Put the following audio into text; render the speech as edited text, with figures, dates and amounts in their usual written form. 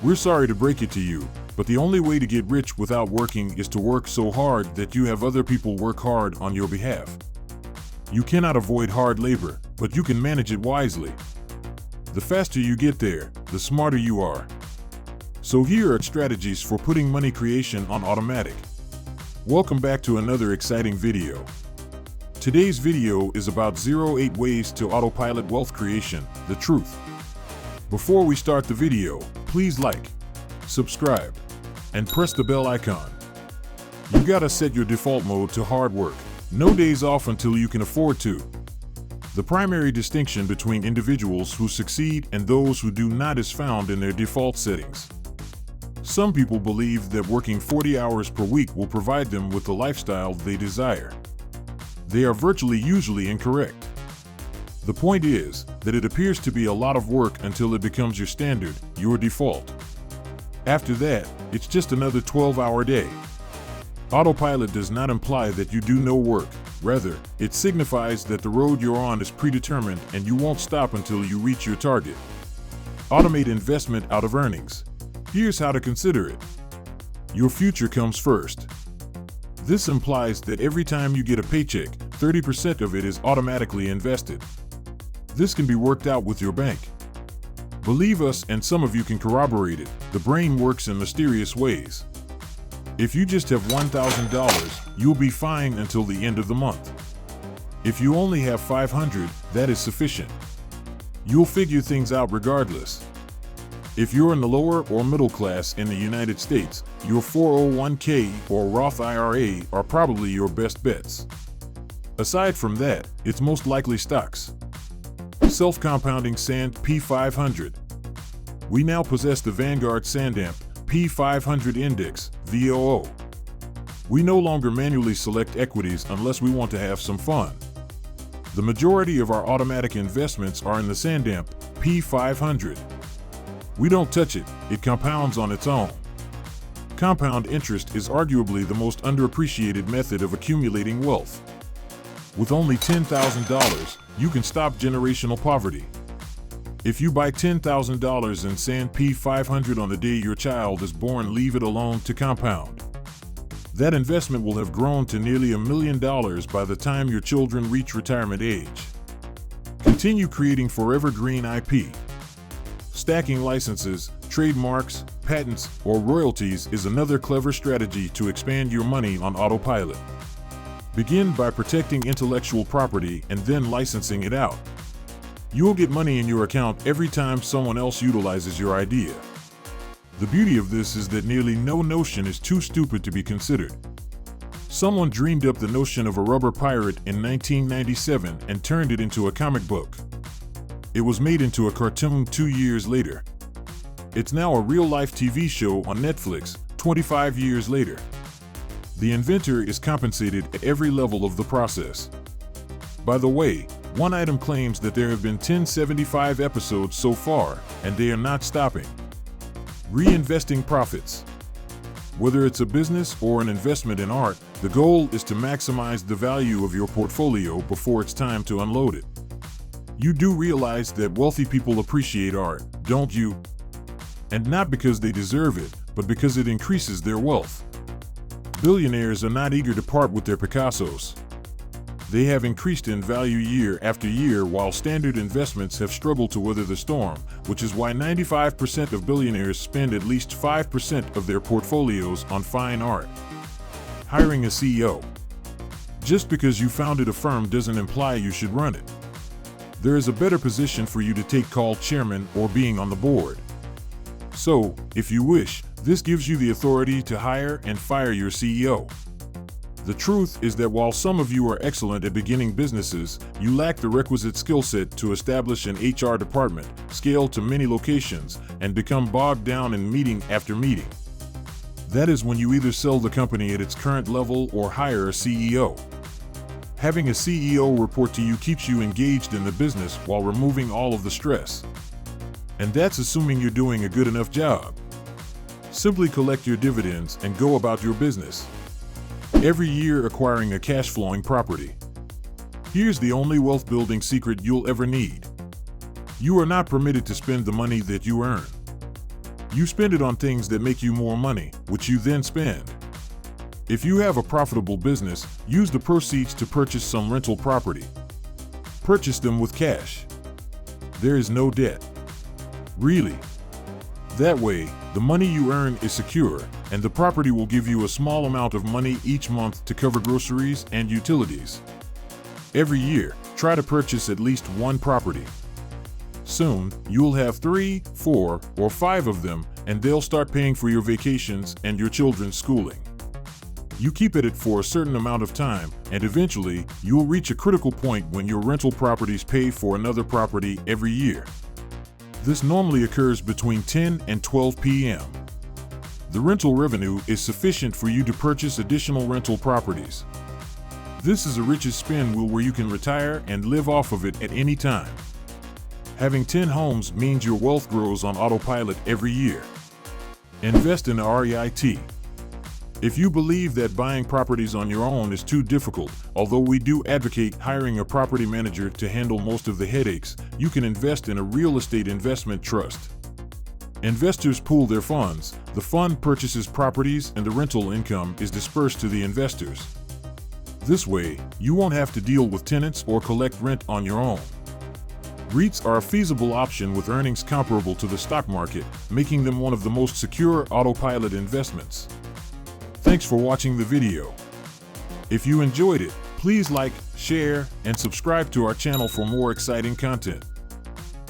We're sorry to break it to you, but the only way to get rich without working is to work so hard that you have other people work hard on your behalf. You cannot avoid hard labor, but you can manage it wisely. The faster you get there, the smarter you are. So here are strategies for putting money creation on automatic. Welcome back to another exciting video. Today's video is about 8 ways to autopilot wealth creation, the truth. Before we start the video, please like, subscribe, and press the bell icon. You gotta set your default mode to hard work. No days off until you can afford to. The primary distinction between individuals who succeed and those who do not is found in their default settings. Some people believe that working 40 hours per week will provide them with the lifestyle they desire. They are usually incorrect. The point is that it appears to be a lot of work until it becomes your standard, your default. After that, it's just another 12-hour day. Autopilot does not imply that you do no work. Rather, it signifies that the road you're on is predetermined and you won't stop until you reach your target. Automate investment out of earnings. Here's how to consider it. Your future comes first. This implies that every time you get a paycheck, 30% of it is automatically invested. This can be worked out with your bank. Believe us, and some of you can corroborate it, the brain works in mysterious ways. If you just have $1,000, you'll be fine until the end of the month. If you only have $500, that is sufficient. You'll figure things out regardless. If you're in the lower or middle class in the United States, your 401k or Roth IRA are probably your best bets. Aside from that, it's most likely stocks. Self-compounding S&P 500. We now possess the Vanguard S&P 500 Index, VOO. We no longer manually select equities unless we want to have some fun. The majority of our automatic investments are in the S&P 500. We don't touch it, it compounds on its own. Compound interest is arguably the most underappreciated method of accumulating wealth. With only $10,000, you can stop generational poverty. If you buy $10,000 in S&P 500 on the day your child is born, leave it alone to compound. That investment will have grown to nearly $1 million by the time your children reach retirement age. Continue creating forever green IP. Stacking licenses, trademarks, patents, or royalties is another clever strategy to expand your money on autopilot. Begin by protecting intellectual property and then licensing it out. You'll get money in your account every time someone else utilizes your idea. The beauty of this is that nearly no notion is too stupid to be considered. Someone dreamed up the notion of a rubber pirate in 1997 and turned it into a comic book. It was made into a cartoon 2 years later. It's now a real-life TV show on Netflix, 25 years later. The inventor is compensated at every level of the process. By the way, one item claims that there have been 1075 episodes so far, and they are not stopping. Reinvesting profits. Whether it's a business or an investment in art, the goal is to maximize the value of your portfolio before it's time to unload it. You do realize that wealthy people appreciate art, don't you? And not because they deserve it, but because it increases their wealth. Billionaires are not eager to part with their Picassos. They have increased in value year after year, while standard investments have struggled to weather the storm, which is why 95% of billionaires spend at least 5% of their portfolios on fine art. Hiring a CEO. Just because you founded a firm doesn't imply you should run it. There is a better position for you to take, called chairman or being on the board. So, if you wish, this gives you the authority to hire and fire your CEO. The truth is that while some of you are excellent at beginning businesses, you lack the requisite skill set to establish an HR department, scale to many locations, and become bogged down in meeting after meeting. That is when you either sell the company at its current level or hire a CEO. Having a CEO report to you keeps you engaged in the business while removing all of the stress. And that's assuming you're doing a good enough job. Simply collect your dividends and go about your business. Every year acquiring a cash-flowing property. Here's the only wealth-building secret you'll ever need. You are not permitted to spend the money that you earn. You spend it on things that make you more money, which you then spend. If you have a profitable business, use the proceeds to purchase some rental property. Purchase them with cash. There is no debt. Really. That way, the money you earn is secure, and the property will give you a small amount of money each month to cover groceries and utilities. Every year, try to purchase at least one property. Soon, you'll have 3, 4, or 5 of them, and they'll start paying for your vacations and your children's schooling. You keep at it for a certain amount of time, and eventually, you'll reach a critical point when your rental properties pay for another property every year. This normally occurs between 10 and 12 p.m. The rental revenue is sufficient for you to purchase additional rental properties. This is a richest spin wheel where you can retire and live off of it at any time. Having 10 homes means your wealth grows on autopilot every year. Invest in a REIT. If you believe that buying properties on your own is too difficult, although we do advocate hiring a property manager to handle most of the headaches, you can invest in a real estate investment trust. Investors pool their funds, the fund purchases properties, and the rental income is dispersed to the investors. This way, you won't have to deal with tenants or collect rent on your own. REITs are a feasible option with earnings comparable to the stock market, making them one of the most secure autopilot investments. Thanks for watching the video. If you enjoyed it, please like, share, and subscribe to our channel for more exciting content.